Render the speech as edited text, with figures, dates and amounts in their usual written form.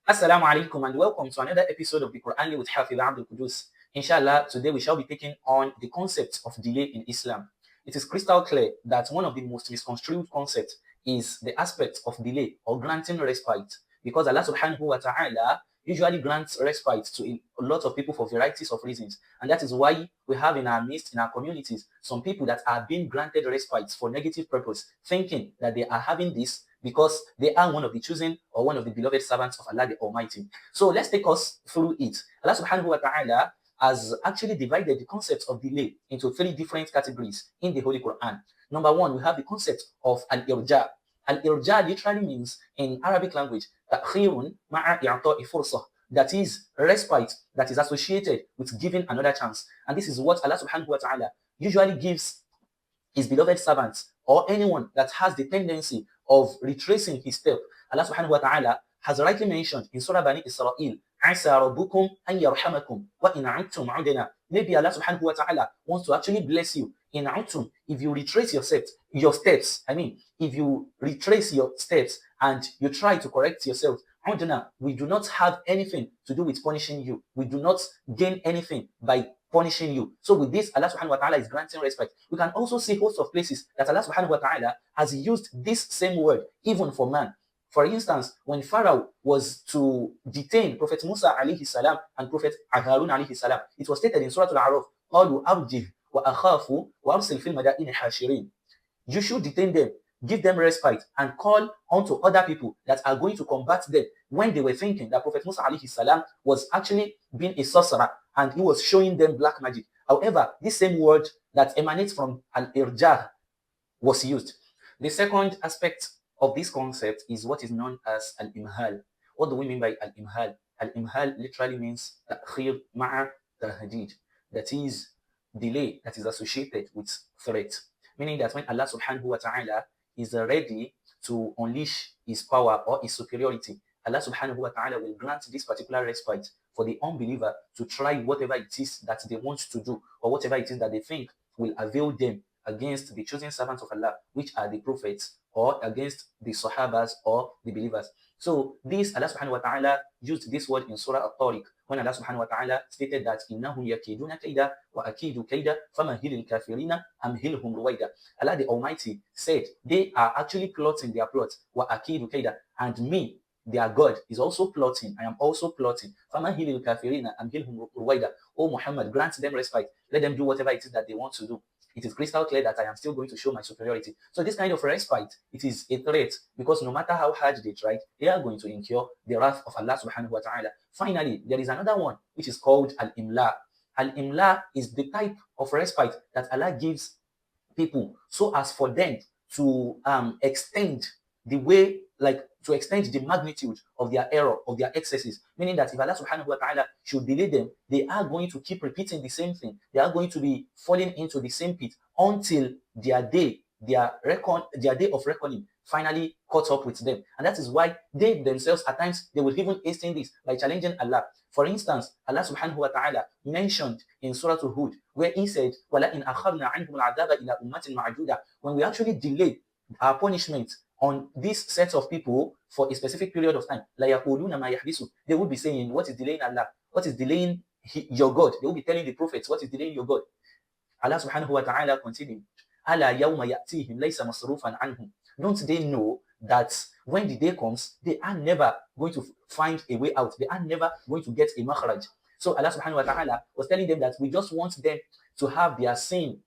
Assalamu alaikum and welcome to another episode of the Qur'anly with Hafiz Abdul Qudus. Inshallah, today we shall be taking on the concept of delay in Islam. It is crystal clear that one of the most misconstrued concepts is the aspect of delay or granting respite, because Allah subhanahu wa ta'ala usually grants respite to a lot of people for varieties of reasons. And that is why we have in our midst, in our communities, some people that are being granted respite for negative purpose, thinking that they are having this because they are one of the chosen or one of the beloved servants of Allah the Almighty. So let's take us through it. Allah subhanahu wa ta'ala has actually divided the concept of delay into three different categories in the Holy Quran. Number one, we have the concept of al-irja. Al-irja literally means in Arabic language, ta'khirun ma'a i'ta'i fursah. That is respite that is associated with giving another chance. And this is what Allah subhanahu wa ta'ala usually gives his beloved servants or anyone that has the tendency of retracing his step. Allah subhanahu wa ta'ala has rightly mentioned in Surah Bani Israel, Asa rabbukum an yarhamakum wa in a'udtum udna. Maybe Allah subhanahu wa ta'ala wants to actually bless you in a'udtum if you retrace your steps. If you retrace your steps and you try to correct yourself, we do not have anything to do with punishing you. We do not gain anything by punishing you. So with this, Allah subhanahu wa ta'ala is granting respect. We can also see hosts of places that Allah subhanahu wa ta'ala has used this same word even for man. For instance, when Pharaoh was to detain Prophet Musa alayhi salam and Prophet Harun alayhi salam, it was stated in Surah Al-A'raf, قَالُوا أَرْجِهْ وَأَخَافُوا وَأَرْسِلْ فِي الْمَدَائِنِ حَاشِرِينَ. You should detain them, give them respite, and call onto other people that are going to combat them, when they were thinking that Prophet Musa alayhi salam was actually being a sorcerer and he was showing them black magic. However, this same word that emanates from al-irja was used. The second aspect of this concept is what is known as al-imhal. What do we mean by al-imhal? Al-imhal literally means ta'khir ma'a tahdid. That is delay that is associated with threat. Meaning that when Allah subhanahu wa ta'ala is ready to unleash his power or his superiority, Allah subhanahu wa ta'ala will grant this particular respite for the unbeliever to try whatever it is that they want to do or whatever it is that they think will avail them against the chosen servants of Allah, which are the prophets, or against the Sahabas or the believers. So this, Allah subhanahu wa ta'ala used this word in Surah At-Tariq when Allah subhanahu wa ta'ala stated that إِنَّهُمْ يَكِيدُونَ كَيْدًا وَأَكِيدُ كَيْدًا فَمَهِّلِ الْكَافِرِينَ أَمْهِلْهُمْ رُوَيْدًا. Allah the Almighty said they are actually plotting their plot, وَأَكِيدُ كَيْدًا, and me, their God, is also plotting. I am also plotting. فَمَهِّلِ الْكَافِرِينَ أَمْهِلْهُمْ رُوَيْدًا. Oh Muhammad, grant them respite. Let them do whatever it is that they want to do. It is crystal clear that I am still going to show my superiority. So this kind of respite, it is a threat, because no matter how hard they try, they are going to incur the wrath of Allah subhanahu wa ta'ala. Finally, there is another one which is called al-imla. Al-imla is the type of respite that Allah gives people so as for them to extend the way, like to extend the magnitude of their error, of their excesses. Meaning that if Allah subhanahu wa ta'ala should delay them, they are going to keep repeating the same thing. They are going to be falling into the same pit until their day of reckoning finally caught up with them. And that is why they themselves, at times, they will even hasten this by challenging Allah. For instance, Allah subhanahu wa ta'ala mentioned in Surah Hud, where he said, وَلَئِنْ أَخَرْنَا عَنْهُمُ الْعَذَابَ إِلَى أُمَّةٍ مَعْدُودَةٍ. When we actually delay our punishment on this set of people for a specific period of time, they will be saying, what is delaying Allah? What is delaying your God? They will be telling the prophets, what is delaying your God? Allah subhanahu wa ta'ala continued, أَلَا يَوْمَ يَأْتِيهِمْ لَيْسَ مَصْرُوفًا عَنْهُمْ. Don't they know that when the day comes, they are never going to find a way out. They are never going to get a makhraj. So Allah subhanahu wa ta'ala was telling them that we just want them to have their sin